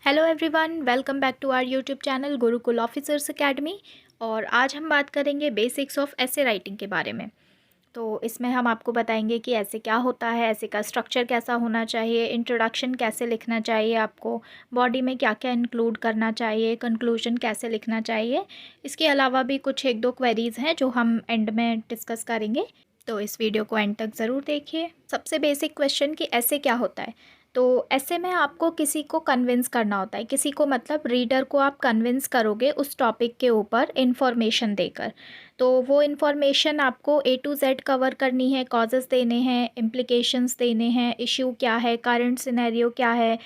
Hello everyone, welcome back to our YouTube channel Gurukul officers academy. और आज हम बात करेंगे बेसिक्स ऑफ ऐसे राइटिंग के बारे में। तो इसमें हम आपको बताएंगे कि ऐसे क्या होता है, ऐसे का स्ट्रक्चर कैसा होना चाहिए, इंट्रोडक्शन कैसे लिखना चाहिए, आपको बॉडी में क्या क्या इंक्लूड करना चाहिए, कंक्लूजन कैसे लिखना चाहिए। इसके अलावा भी कुछ एक दो क्वेरीज़ हैं जो हम एंड में डिस्कस करेंगे, तो इस वीडियो को एंड तक ज़रूर देखिए। सबसे बेसिक क्वेश्चन कि ऐसे क्या होता है। तो ऐसे में आपको किसी को कन्विंस करना होता है, किसी को मतलब रीडर को आप कन्विंस करोगे उस टॉपिक के ऊपर इंफॉर्मेशन देकर। तो वो इन्फॉर्मेशन आपको ए टू जेड कवर करनी है, कॉजेज़ देने हैं, इम्प्लिकेशंस देने हैं, इश्यू क्या है, करंट सिनेरियो क्या है,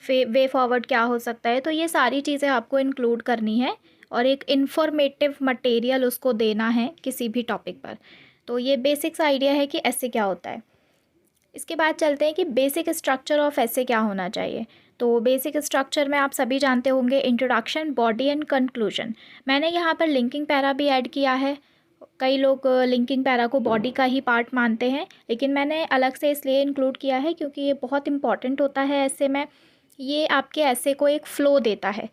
वे फॉरवर्ड क्या हो सकता है। तो ये सारी चीज़ें आपको इंक्लूड करनी है और एक इन्फॉर्मेटिव मटेरियल उसको देना है किसी भी टॉपिक पर। तो ये बेसिक्स आइडिया है कि ऐसे क्या होता है। इसके बाद चलते हैं कि बेसिक स्ट्रक्चर ऑफ ऐसे क्या होना चाहिए। तो बेसिक स्ट्रक्चर में आप सभी जानते होंगे इंट्रोडक्शन, बॉडी एंड कंक्लूजन। मैंने यहाँ पर लिंकिंग पैरा भी ऐड किया है। कई लोग लिंकिंग पैरा को बॉडी का ही पार्ट मानते हैं, लेकिन मैंने अलग से इसलिए इंक्लूड किया है क्योंकि ये बहुत इंपॉर्टेंट होता है ऐसे में। ये आपके ऐसे को एक फ़्लो देता है,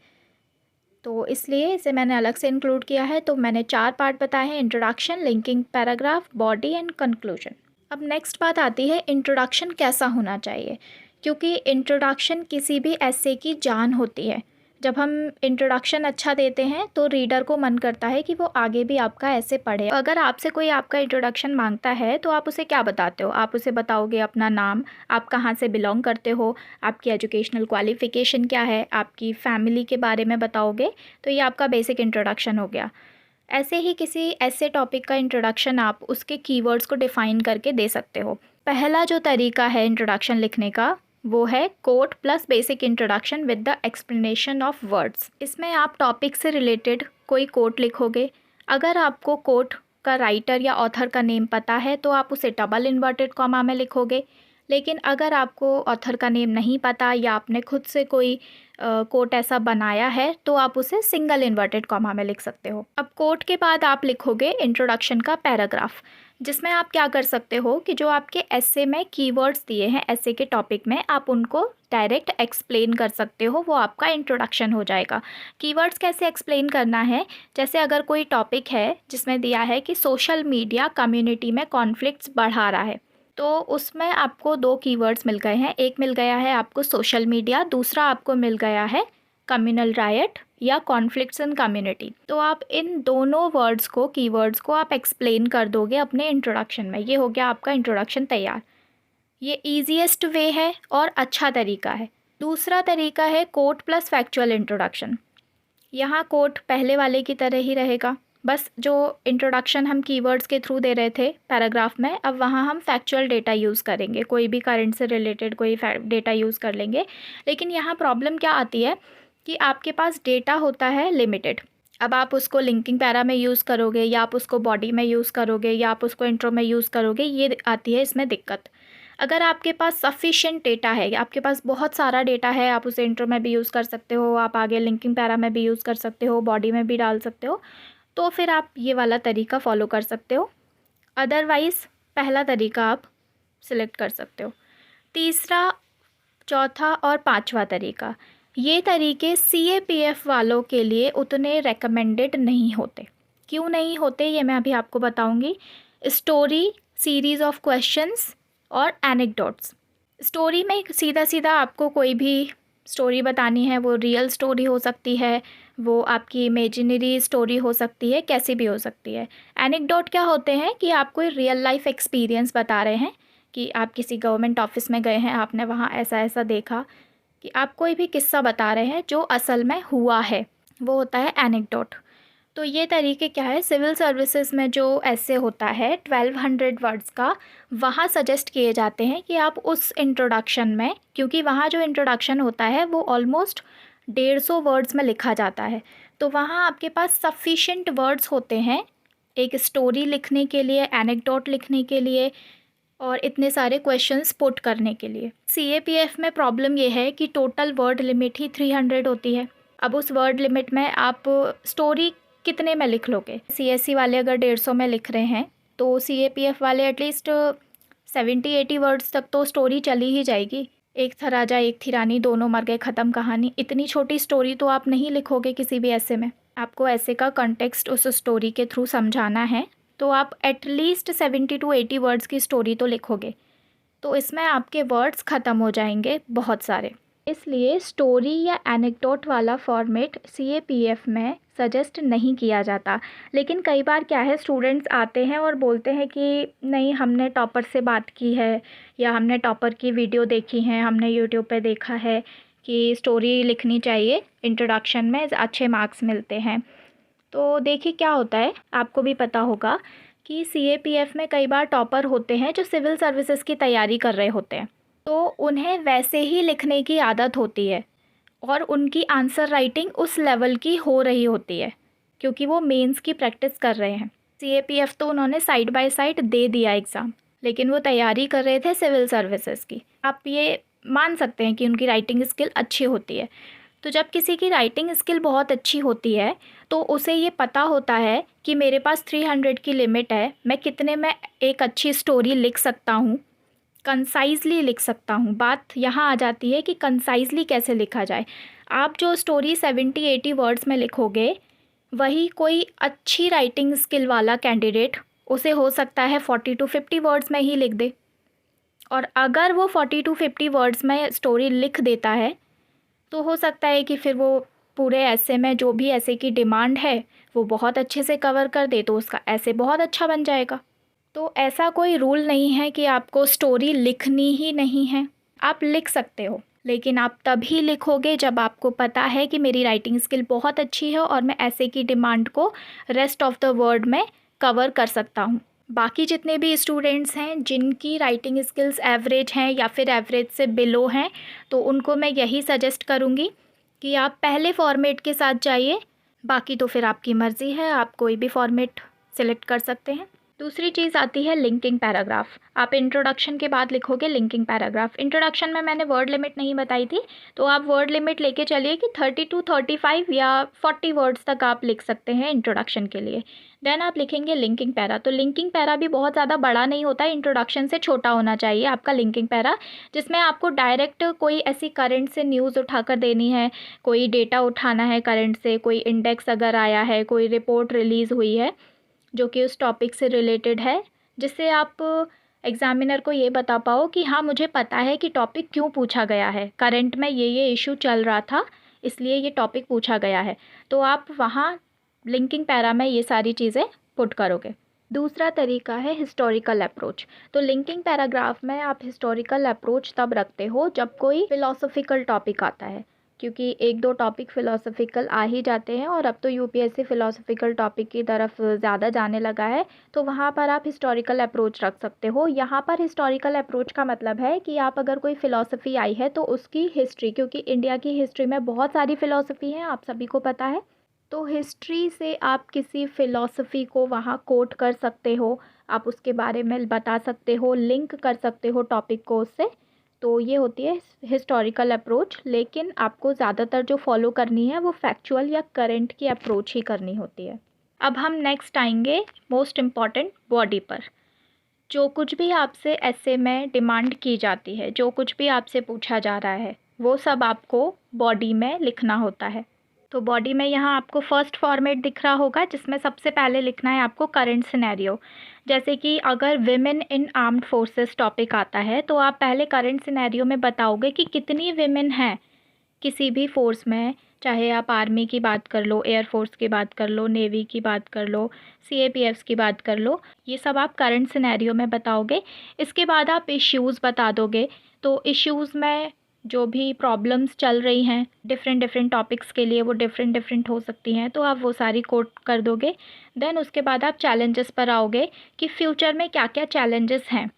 तो इसलिए इसे मैंने अलग से इंक्लूड किया है। तो मैंने 4 पार्ट बताए हैं: introduction, linking paragraph, body and conclusion. अब नेक्स्ट बात आती है इंट्रोडक्शन कैसा होना चाहिए, क्योंकि इंट्रोडक्शन किसी भी ऐसे की जान होती है। जब हम इंट्रोडक्शन अच्छा देते हैं तो रीडर को मन करता है कि वो आगे भी आपका ऐसे पढ़े। अगर आपसे कोई आपका इंट्रोडक्शन मांगता है तो आप उसे क्या बताते हो? आप उसे बताओगे अपना नाम, आप कहाँ से बिलोंग करते हो, आपकी एजुकेशनल क्वालिफ़िकेशन क्या है, आपकी फ़ैमिली के बारे में बताओगे। तो ये आपका बेसिक इंट्रोडक्शन हो गया। ऐसे ही किसी ऐसे टॉपिक का इंट्रोडक्शन आप उसके कीवर्ड्स को डिफ़ाइन करके दे सकते हो। पहला जो तरीका है इंट्रोडक्शन लिखने का वो है quote plus basic introduction with the explanation of words. इसमें आप टॉपिक से रिलेटेड कोई कोट लिखोगे। अगर आपको कोट का राइटर या ऑथर का नेम पता है तो आप उसे डबल इन्वर्टेड कॉमा में लिखोगे। लेकिन अगर आपको ऑथर का नेम नहीं पता या आपने खुद से कोई कोट ऐसा बनाया है तो आप उसे सिंगल इन्वर्टेड कॉमा में लिख सकते हो। अब कोट के बाद आप लिखोगे इंट्रोडक्शन का पैराग्राफ, जिसमें आप क्या कर सकते हो कि जो आपके एसे में कीवर्ड्स दिए हैं एसे के टॉपिक में, आप उनको डायरेक्ट एक्सप्लेन कर सकते हो। वो आपका इंट्रोडक्शन हो जाएगा। कीवर्ड्स कैसे एक्सप्लेन करना है, जैसे अगर कोई टॉपिक है जिसमें दिया है कि सोशल मीडिया कम्युनिटी में कॉन्फ्लिक्ट्स बढ़ा रहा है, तो उसमें आपको 2 कीवर्ड्स मिल गए हैं। एक मिल गया है आपको सोशल मीडिया, दूसरा आपको मिल गया है कम्युनल रायट या कॉन्फ्लिक्ट्स इन कम्युनिटी। तो आप इन दोनों वर्ड्स को, कीवर्ड्स को आप एक्सप्लेन कर दोगे अपने इंट्रोडक्शन में। ये हो गया आपका इंट्रोडक्शन तैयार। ये ईजीएस्ट वे है और अच्छा तरीका है। दूसरा तरीका है कोट प्लस फैक्चुअल इंट्रोडक्शन। यहाँ कोट पहले वाले की तरह ही रहेगा, बस जो इंट्रोडक्शन हम कीवर्ड्स के थ्रू दे रहे थे पैराग्राफ में, अब वहाँ हम फैक्चुअल डेटा यूज़ करेंगे। कोई भी करंट से रिलेटेड कोई डेटा यूज़ कर लेंगे। लेकिन यहाँ प्रॉब्लम क्या आती है कि आपके पास डेटा होता है लिमिटेड। अब आप उसको लिंकिंग पैरा में यूज़ करोगे या आप उसको बॉडी में यूज़ करोगे या आप उसको इंट्रो में यूज़ करोगे, ये आती है इसमें दिक्कत। अगर आपके पास सफिशिएंट डेटा है, आपके पास बहुत सारा डेटा है, आप उसे इंट्रो में भी यूज़ कर सकते हो, आप आगे लिंकिंग पैरा में भी यूज़ कर सकते हो, बॉडी में भी डाल सकते हो, तो फिर आप ये वाला तरीका फॉलो कर सकते हो। अदरवाइज़ पहला तरीका आप सिलेक्ट कर सकते हो। तीसरा, चौथा और पांचवा तरीका, ये तरीके सीएपीएफ वालों के लिए उतने रेकमेंडेड नहीं होते। क्यों नहीं होते ये मैं अभी आपको बताऊंगी। स्टोरी, सीरीज़ ऑफ क्वेश्चंस और एनेक्डोट्स। स्टोरी में सीधा सीधा आपको कोई भी स्टोरी बतानी है, वो रियल स्टोरी हो सकती है, वो आपकी इमेजिनरी स्टोरी हो सकती है, कैसी भी हो सकती है। एनेक्डोट क्या होते हैं कि आप कोई रियल लाइफ एक्सपीरियंस बता रहे हैं, कि आप किसी गवर्नमेंट ऑफिस में गए हैं, आपने वहाँ ऐसा ऐसा देखा, कि आप कोई भी किस्सा बता रहे हैं जो असल में हुआ है, वो होता है एनेक्डोट। तो ये तरीके क्या है, सिविल सर्विसेज में जो ऐसे होता है 1200 वर्ड्स का, वहाँ सजेस्ट किए जाते हैं कि आप उस इंट्रोडक्शन में, क्योंकि वहाँ जो इंट्रोडक्शन होता है वो ऑलमोस्ट 150 वर्ड्स में लिखा जाता है, तो वहाँ आपके पास सफिशेंट वर्ड्स होते हैं एक स्टोरी लिखने के लिए, एनेक्डोट लिखने के लिए और इतने सारे क्वेश्चंस पुट करने के लिए। सीएपीएफ में प्रॉब्लम ये है कि टोटल वर्ड लिमिट ही 300 होती है। अब उस वर्ड लिमिट में आप स्टोरी कितने में लिख लोगे? सीएससी वाले अगर 150 में लिख रहे हैं तो सीएपीएफ वाले एटलीस्ट 70-80 वर्ड्स तक तो स्टोरी चली ही जाएगी। एक था राजा एक थी रानी, दोनों मर गए, ख़त्म कहानी। इतनी छोटी स्टोरी तो आप नहीं लिखोगे किसी भी ऐसे में। आपको ऐसे का कॉन्टेक्स्ट उस स्टोरी के थ्रू समझाना है, तो आप एटलीस्ट 70 to 80 वर्ड्स की स्टोरी तो लिखोगे। तो इसमें आपके वर्ड्स ख़त्म हो जाएंगे बहुत सारे। इसलिए स्टोरी या एनेक्डोट वाला फॉर्मेट CAPF में सजेस्ट नहीं किया जाता। लेकिन कई बार क्या है, स्टूडेंट्स आते हैं और बोलते हैं कि नहीं, हमने टॉपर से बात की है या हमने टॉपर की वीडियो देखी है, हमने यूट्यूब पे देखा है कि स्टोरी लिखनी चाहिए, इंट्रोडक्शन में अच्छे मार्क्स मिलते हैं। तो देखिए क्या होता है, आपको भी पता होगा कि CAPF में कई बार टॉपर होते हैं जो सिविल सर्विसेज की तैयारी कर रहे होते हैं, तो उन्हें वैसे ही लिखने की आदत होती है और उनकी आंसर राइटिंग उस लेवल की हो रही होती है क्योंकि वो मेंस की प्रैक्टिस कर रहे हैं। CAPF तो उन्होंने साइड बाय साइड दे दिया एग्ज़ाम, लेकिन वो तैयारी कर रहे थे सिविल सर्विसेज की। आप ये मान सकते हैं कि उनकी राइटिंग स्किल अच्छी होती है। तो जब किसी की राइटिंग स्किल बहुत अच्छी होती है तो उसे ये पता होता है कि मेरे पास 300 की लिमिट है, मैं कितने में एक अच्छी स्टोरी लिख सकता हूँ, कंसाइजली लिख सकता हूँ। बात यहाँ आ जाती है कि कंसाइजली कैसे लिखा जाए। आप जो स्टोरी 70-80 वर्ड्स में लिखोगे, वही कोई अच्छी राइटिंग स्किल वाला कैंडिडेट उसे हो सकता है 40 to 50 वर्ड्स में ही लिख दे। और अगर वो 40 to 50 वर्ड्स में स्टोरी लिख देता है तो हो सकता है कि फिर वो पूरे ऐसे में जो भी ऐसे की डिमांड है वो बहुत अच्छे से कवर कर दे, तो उसका ऐसे बहुत अच्छा बन जाएगा। तो ऐसा कोई रूल नहीं है कि आपको स्टोरी लिखनी ही नहीं है, आप लिख सकते हो, लेकिन आप तभी लिखोगे जब आपको पता है कि मेरी राइटिंग स्किल बहुत अच्छी है और मैं ऐसे की डिमांड को रेस्ट ऑफ द वर्ड में कवर कर सकता हूँ। बाकी जितने भी स्टूडेंट्स हैं जिनकी राइटिंग स्किल्स एवरेज हैं या फिर एवरेज से बिलो हैं, तो उनको मैं यही सजेस्ट करूँगी कि आप पहले फॉर्मेट के साथ जाइए। बाकी तो फिर आपकी मर्ज़ी है, आप कोई भी फॉर्मेट सेलेक्ट कर सकते हैं। दूसरी चीज़ आती है लिंकिंग पैराग्राफ। आप इंट्रोडक्शन के बाद लिखोगे लिंकिंग पैराग्राफ। इंट्रोडक्शन में मैंने वर्ड लिमिट नहीं बताई थी, तो आप वर्ड लिमिट लेके चलिए कि 30 to 35 या 40 वर्ड्स तक आप लिख सकते हैं इंट्रोडक्शन के लिए। देन आप लिखेंगे लिंकिंग पैरा। तो लिंकिंग पैरा भी बहुत ज़्यादा बड़ा नहीं होता है, इंट्रोडक्शन से छोटा होना चाहिए आपका लिंकिंग पैरा, जिसमें आपको डायरेक्ट कोई ऐसी करंट से न्यूज़ उठाकर देनी है, कोई डेटा उठाना है करंट से, कोई इंडेक्स अगर आया है, कोई रिपोर्ट रिलीज़ हुई है जो कि उस टॉपिक से रिलेटेड है, जिससे आप एग्ज़ामिनर को ये बता पाओ कि हाँ, मुझे पता है कि टॉपिक क्यों पूछा गया है, करंट में ये इशू चल रहा था इसलिए ये टॉपिक पूछा गया है। तो आप वहाँ लिंकिंग पैरा में ये सारी चीज़ें पुट करोगे। दूसरा तरीका है हिस्टोरिकल अप्रोच। तो लिंकिंग पैराग्राफ में आप हिस्टोरिकल अप्रोच तब रखते हो जब कोई फ़िलॉसफिकल टॉपिक आता है, क्योंकि एक दो टॉपिक फ़िलॉसफिकल आ ही जाते हैं और अब तो UPSC फ़िलॉसफिकल टॉपिक की तरफ ज़्यादा जाने लगा है, तो वहाँ पर आप हिस्टोरिकल अप्रोच रख सकते हो। यहाँ पर हिस्टोरिकल अप्रोच का मतलब है कि आप अगर कोई फ़िलॉसफी आई है तो उसकी हिस्ट्री, क्योंकि इंडिया की हिस्ट्री में बहुत सारी फ़िलॉसफी हैं, आप सभी को पता है, तो हिस्ट्री से आप किसी फ़िलॉसफी को वहाँ कोट कर सकते हो, आप उसके बारे में बता सकते हो, लिंक कर सकते हो टॉपिक को उससे। तो ये होती है हिस्टोरिकल अप्रोच, लेकिन आपको ज़्यादातर जो फॉलो करनी है वो फैक्चुअल या करंट की अप्रोच ही करनी होती है। अब हम नेक्स्ट आएंगे मोस्ट इम्पॉर्टेंट बॉडी पर। जो कुछ भी आपसे ऐसे में डिमांड की जाती है, जो कुछ भी आपसे पूछा जा रहा है, वो सब आपको बॉडी में लिखना होता है। तो बॉडी में यहाँ आपको फर्स्ट फॉर्मेट दिख रहा होगा, जिसमें सबसे पहले लिखना है आपको करंट सिनेरियो। जैसे कि अगर women in armed forces topic आता है तो आप पहले करंट सिनेरियो में बताओगे कि कितनी विमेन हैं किसी भी फोर्स में, चाहे आप आर्मी की बात कर लो, एयरफोर्स की बात कर लो, नेवी की बात कर लो, CAPF की बात कर लो, ये सब आप करंट सिनेरियो में बताओगे। इसके बाद आप इश्यूज़ बता दोगे। तो इश्यूज़ में जो भी प्रॉब्लम्स चल रही हैं डिफरेंट टॉपिक्स के लिए, वो डिफरेंट हो सकती हैं, तो आप वो सारी कोट कर दोगे। देन उसके बाद आप चैलेंजेस पर आओगे कि फ्यूचर में क्या क्या चैलेंजेस हैं,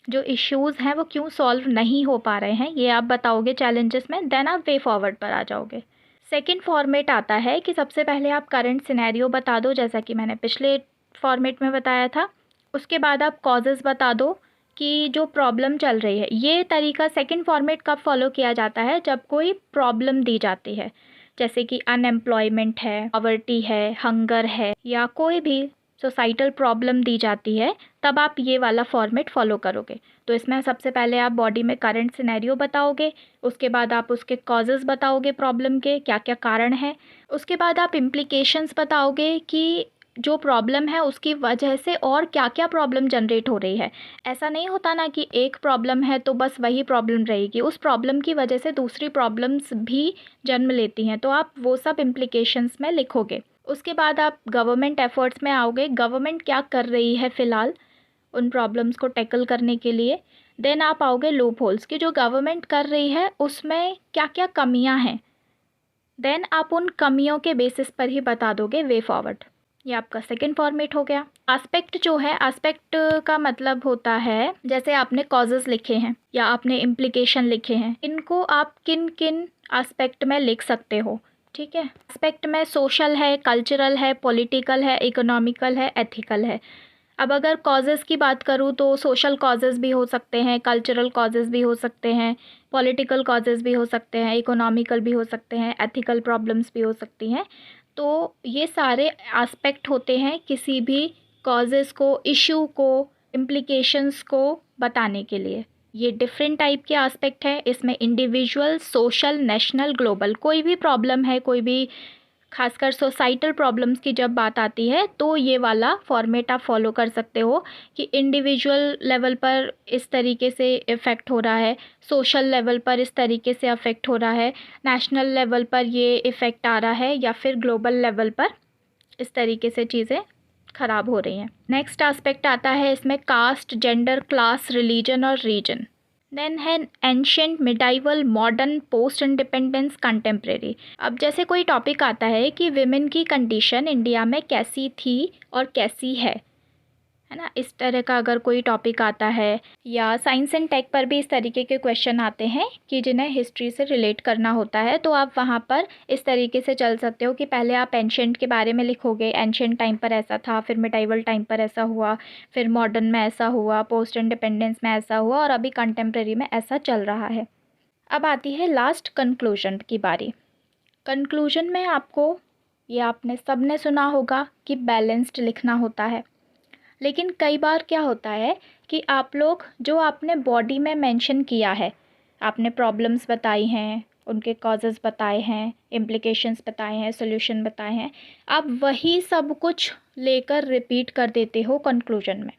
जो इश्यूज़ हैं वो क्यों सॉल्व नहीं हो पा रहे हैं, ये आप बताओगे चैलेंजेस में। देन आप वे फॉरवर्ड पर आ जाओगे। सेकंड फॉर्मेट आता है कि सबसे पहले आप करंट सिनेरियो बता दो, जैसा कि मैंने पिछले फॉर्मेट में बताया था। उसके बाद आप कॉजेज़ बता दो कि जो प्रॉब्लम चल रही है। ये तरीका सेकंड फॉर्मेट कब फॉलो किया जाता है, जब कोई प्रॉब्लम दी जाती है, जैसे कि अनएम्प्लॉयमेंट है, पॉवर्टी है, हंगर है, या कोई भी सोसाइटल प्रॉब्लम दी जाती है, तब आप ये वाला फॉर्मेट फॉलो करोगे। तो इसमें सबसे पहले आप बॉडी में करंट सिनेरियो बताओगे, उसके बाद आप उसके कॉजेज़ बताओगे प्रॉब्लम के, क्या क्या कारण है। उसके बाद आप इम्प्लीकेशंस बताओगे कि जो प्रॉब्लम है उसकी वजह से और क्या क्या प्रॉब्लम जनरेट हो रही है। ऐसा नहीं होता ना कि एक प्रॉब्लम है तो बस वही प्रॉब्लम रहेगी, उस प्रॉब्लम की वजह से दूसरी प्रॉब्लम्स भी जन्म लेती हैं, तो आप वो सब इम्प्लीकेशंस में लिखोगे। उसके बाद आप गवर्नमेंट एफर्ट्स में आओगे, गवर्नमेंट क्या कर रही है फ़िलहाल उन प्रॉब्लम्स को टैकल करने के लिए। देन आप आओगे लूप होल्स कि जो गवर्नमेंट कर रही है उसमें क्या क्या कमियां हैं। देन आप उन कमियों के बेसिस पर ही बता दोगे वे फॉरवर्ड। ये आपका सेकंड फॉर्मेट हो गया। एस्पेक्ट जो है, एस्पेक्ट का मतलब होता है जैसे आपने कॉजेज़ लिखे हैं या आपने इम्प्लीकेशन लिखे हैं, इनको आप किन किन एस्पेक्ट में लिख सकते हो। ठीक है, एस्पेक्ट में सोशल है, कल्चरल है, पॉलिटिकल है, इकोनॉमिकल है, एथिकल है। अब अगर कॉजेज़ की बात करूँ तो सोशल कॉजेज़ भी हो सकते हैं, कल्चरल कॉजेज़ भी हो सकते हैं, पॉलिटिकल कॉजेज़ भी हो सकते हैं, इकोनॉमिकल भी हो सकते हैं, एथिकल प्रॉब्लम्स भी हो सकती हैं। तो ये सारे एस्पेक्ट होते हैं किसी भी कॉजेज़ को, इशू को, इम्प्लीकेशंस को बताने के लिए। ये डिफरेंट टाइप के एस्पेक्ट हैं। इसमें इंडिविजुअल, सोशल, नेशनल, ग्लोबल, कोई भी प्रॉब्लम है, कोई भी खासकर सोसाइटल प्रॉब्लम्स की जब बात आती है तो ये वाला फॉर्मेट आप फॉलो कर सकते हो कि इंडिविजुअल लेवल पर इस तरीके से इफ़ेक्ट हो रहा है, सोशल लेवल पर इस तरीके से अफेक्ट हो रहा है, नेशनल लेवल पर ये इफ़ेक्ट आ रहा है, या फिर ग्लोबल लेवल पर इस तरीके से चीज़ें ख़राब हो रही हैं। नेक्स्ट एस्पेक्ट आता है इसमें कास्ट, जेंडर, क्लास, रिलीजन और रीजन। देन है ancient, medieval, modern, post independence, contemporary. अब जैसे कोई टॉपिक आता है कि विमेन की कंडीशन इंडिया में कैसी थी और कैसी है ना, इस तरह का अगर कोई टॉपिक आता है, या साइंस एंड टेक पर भी इस तरीके के क्वेश्चन आते हैं कि जिन्हें हिस्ट्री से रिलेट करना होता है, तो आप वहाँ पर इस तरीके से चल सकते हो कि पहले आप एंशियंट के बारे में लिखोगे, एंशियंट टाइम पर ऐसा था, फिर मिडाइवल टाइम पर ऐसा हुआ, फिर मॉडर्न में ऐसा हुआ, पोस्ट इंडिपेंडेंस में ऐसा हुआ, और अभी कंटेम्प्रेरी में ऐसा चल रहा है। अब आती है लास्ट कंक्लूजन की बारी। कंक्लूजन में आपको, ये आपने सबने सुना होगा कि बैलेंस्ड लिखना होता है, लेकिन कई बार क्या होता है कि आप लोग जो आपने बॉडी में मेंशन किया है, आपने प्रॉब्लम्स बताई हैं, उनके कॉजेज़ बताए हैं, इम्प्लिकेशंस बताए हैं, सॉल्यूशन बताए हैं, आप वही सब कुछ लेकर रिपीट कर देते हो कंक्लूजन में।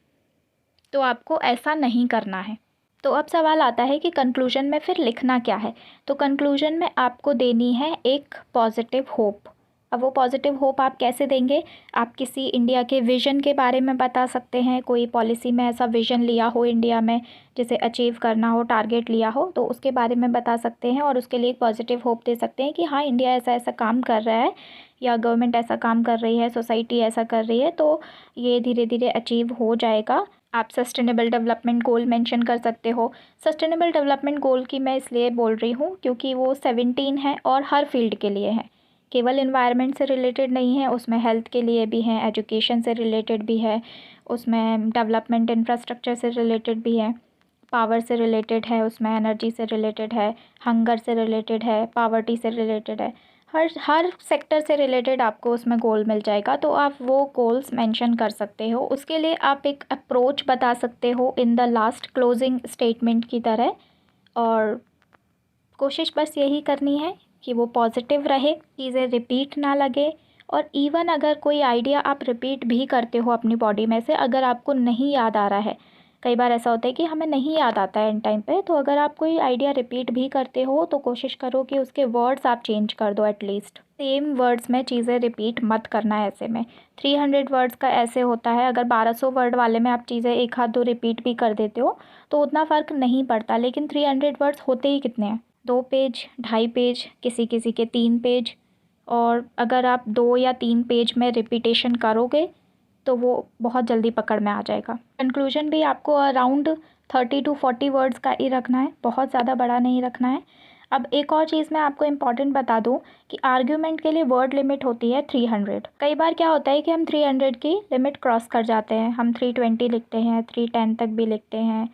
तो आपको ऐसा नहीं करना है। तो अब सवाल आता है कि कंक्लूजन में फिर लिखना क्या है। तो कंक्लूजन में आपको देनी है एक पॉजिटिव होप। अब वो पॉजिटिव होप आप कैसे देंगे? आप किसी इंडिया के विज़न के बारे में बता सकते हैं, कोई पॉलिसी में ऐसा विज़न लिया हो इंडिया में जिसे अचीव करना हो, टारगेट लिया हो, तो उसके बारे में बता सकते हैं और उसके लिए एक पॉजिटिव होप दे सकते हैं कि हाँ, इंडिया ऐसा ऐसा काम कर रहा है, या गवर्नमेंट ऐसा काम कर रही है, सोसाइटी ऐसा कर रही है, तो ये धीरे धीरे अचीव हो जाएगा। आप सस्टेनेबल डेवलपमेंट गोल मेंशन कर सकते हो। सस्टेनेबल डेवलपमेंट गोल की मैं इसलिए बोल रही हूँ क्योंकि वो 17 है और हर फील्ड के लिए है, केवल इन्वायरमेंट से रिलेटेड नहीं है, उसमें हेल्थ के लिए भी है, एजुकेशन से रिलेटेड भी है, उसमें डेवलपमेंट इंफ्रास्ट्रक्चर से रिलेटेड भी है, पावर से रिलेटेड है, उसमें एनर्जी से रिलेटेड है, हंगर से रिलेटेड है, पावर्टी से रिलेटेड है, हर सेक्टर से रिलेटेड आपको उसमें गोल मिल जाएगा। तो आप वो गोल्स मेंशन कर सकते हो। उसके लिए आप एक अप्रोच बता सकते हो in the last closing statement की तरह, और कोशिश बस यही करनी है कि वो पॉजिटिव रहे, चीज़ें रिपीट ना लगे, और इवन अगर कोई आइडिया आप रिपीट भी करते हो अपनी बॉडी में से, अगर आपको नहीं याद आ रहा है, कई बार ऐसा होता है कि हमें नहीं याद आता है इन टाइम पे, तो अगर आप कोई आइडिया रिपीट भी करते हो तो कोशिश करो कि उसके वर्ड्स आप चेंज कर दो, एटलीस्ट सेम वर्ड्स में चीज़ें रिपीट मत करना है। ऐसे में 300 वर्ड्स का ऐसे होता है, अगर 1200 वर्ड वाले में आप चीज़ें एक हाथ दो रिपीट भी कर देते हो तो उतना फ़र्क नहीं पड़ता, लेकिन 300 वर्ड्स होते ही कितने हैं? 2 पेज, 2.5 पेज, किसी किसी के 3 पेज, और अगर आप 2 या 3 पेज में रिपीटेशन करोगे तो वो बहुत जल्दी पकड़ में आ जाएगा। कंक्लूजन भी आपको अराउंड 30 to 40 वर्ड्स का ही रखना है, बहुत ज़्यादा बड़ा नहीं रखना है। अब एक और चीज़ मैं आपको इम्पॉर्टेंट बता दूं कि आर्ग्यूमेंट के लिए वर्ड लिमिट होती है 300। कई बार क्या होता है कि हम 300 की लिमिट क्रॉस कर जाते हैं, हम 320 लिखते हैं, 310 तक भी लिखते हैं,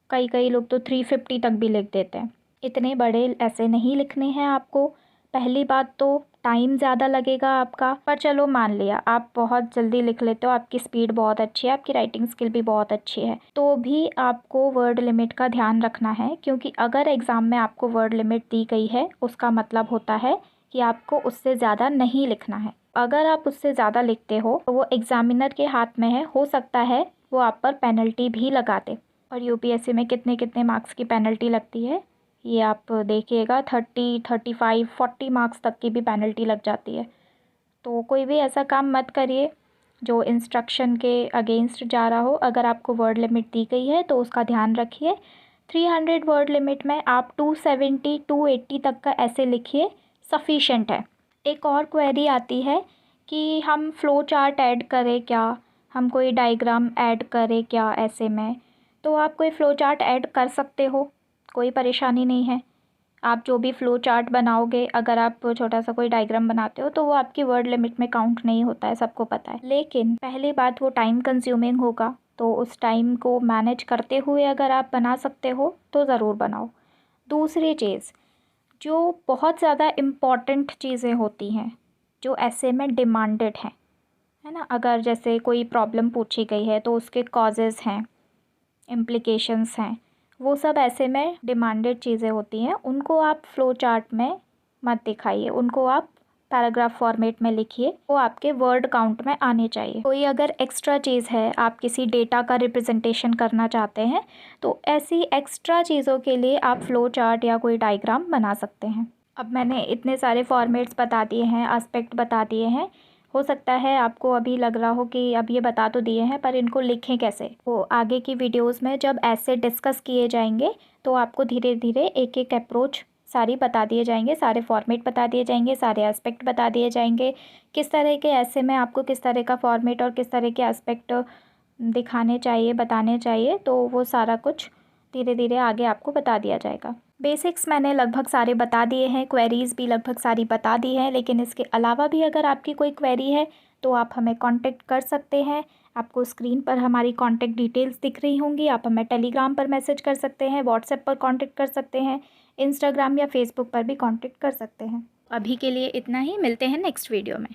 कई लोग तो 350 तक भी लिख देते हैं। इतने बड़े ऐसे नहीं लिखने हैं आपको, पहली बात तो टाइम ज़्यादा लगेगा आपका, पर चलो मान लिया आप बहुत जल्दी लिख लेते हो, आपकी स्पीड बहुत अच्छी है, आपकी राइटिंग स्किल भी बहुत अच्छी है, तो भी आपको वर्ड लिमिट का ध्यान रखना है। क्योंकि अगर एग्ज़ाम में आपको वर्ड लिमिट दी गई है उसका मतलब होता है कि आपको उससे ज़्यादा नहीं लिखना है। अगर आप उससे ज़्यादा लिखते हो तो वो एग्ज़ामिनर के हाथ में है, हो सकता है वो आप पर पेनल्टी भी लगा दे। और यूपीएससी में कितने कितने मार्क्स की पेनल्टी लगती है ये आप देखिएगा, 30, 35, 40 मार्क्स तक की भी पेनल्टी लग जाती है। तो कोई भी ऐसा काम मत करिए जो इंस्ट्रक्शन के अगेंस्ट जा रहा हो। अगर आपको वर्ड लिमिट दी गई है तो उसका ध्यान रखिए। 300 वर्ड लिमिट में आप 270, 280 तक का ऐसे लिखिए, सफिशेंट है। एक और क्वेरी आती है कि हम फ़्लो चार्ट ऐड करें क्या, हम कोई डायग्राम ऐड करें क्या ऐसे में। तो आप कोई फ़्लो चार्ट ऐड कर सकते हो, कोई परेशानी नहीं है। आप जो भी फ़्लो चार्ट बनाओगे, अगर आप छोटा सा कोई डायग्राम बनाते हो तो वो आपकी वर्ड लिमिट में काउंट नहीं होता है, सबको पता है। लेकिन पहली बात वो टाइम कंज्यूमिंग होगा, तो उस टाइम को मैनेज करते हुए अगर आप बना सकते हो तो ज़रूर बनाओ। दूसरी चीज़, जो बहुत ज़्यादा इम्पॉर्टेंट चीज़ें होती हैं जो ऐसे में डिमांडेड हैं, है ना, अगर जैसे कोई प्रॉब्लम पूछी गई है तो उसके कॉजेज़ हैं, इम्प्लिकेशंस हैं, वो सब ऐसे में डिमांडेड चीज़ें होती हैं, उनको आप फ़्लो चार्ट में मत दिखाइए, उनको आप पैराग्राफ फॉर्मेट में लिखिए, वो आपके वर्ड काउंट में आने चाहिए। कोई अगर एक्स्ट्रा चीज़ है, आप किसी डेटा का रिप्रेजेंटेशन करना चाहते हैं तो ऐसी एक्स्ट्रा चीज़ों के लिए आप फ़्लो चार्ट या कोई डायग्राम बना सकते हैं। अब मैंने इतने सारे फॉर्मेट्स बता दिए हैं, एस्पेक्ट बता दिए हैं, हो सकता है आपको अभी लग रहा हो कि अब ये बता तो दिए हैं पर इनको लिखें कैसे। वो आगे की वीडियोस में जब ऐसे डिस्कस किए जाएंगे तो आपको धीरे धीरे एक एक अप्रोच सारी बता दिए जाएंगे, सारे फॉर्मेट बता दिए जाएंगे, सारे एस्पेक्ट बता दिए जाएंगे, किस तरह के ऐसे में आपको किस तरह का फॉर्मेट और किस तरह के एस्पेक्ट दिखाने चाहिए, बताने चाहिए, तो वो सारा कुछ धीरे धीरे आगे आपको बता दिया जाएगा। बेसिक्स मैंने लगभग सारे बता दिए हैं, क्वेरीज़ भी लगभग सारी बता दी हैं, लेकिन इसके अलावा भी अगर आपकी कोई क्वेरी है तो आप हमें कांटेक्ट कर सकते हैं। आपको स्क्रीन पर हमारी कांटेक्ट डिटेल्स दिख रही होंगी, आप हमें टेलीग्राम पर मैसेज कर सकते हैं, व्हाट्सएप पर कांटेक्ट कर सकते हैं, इंस्टाग्राम या फेसबुक पर भी कांटेक्ट कर सकते हैं। अभी के लिए इतना ही, मिलते हैं नेक्स्ट वीडियो में।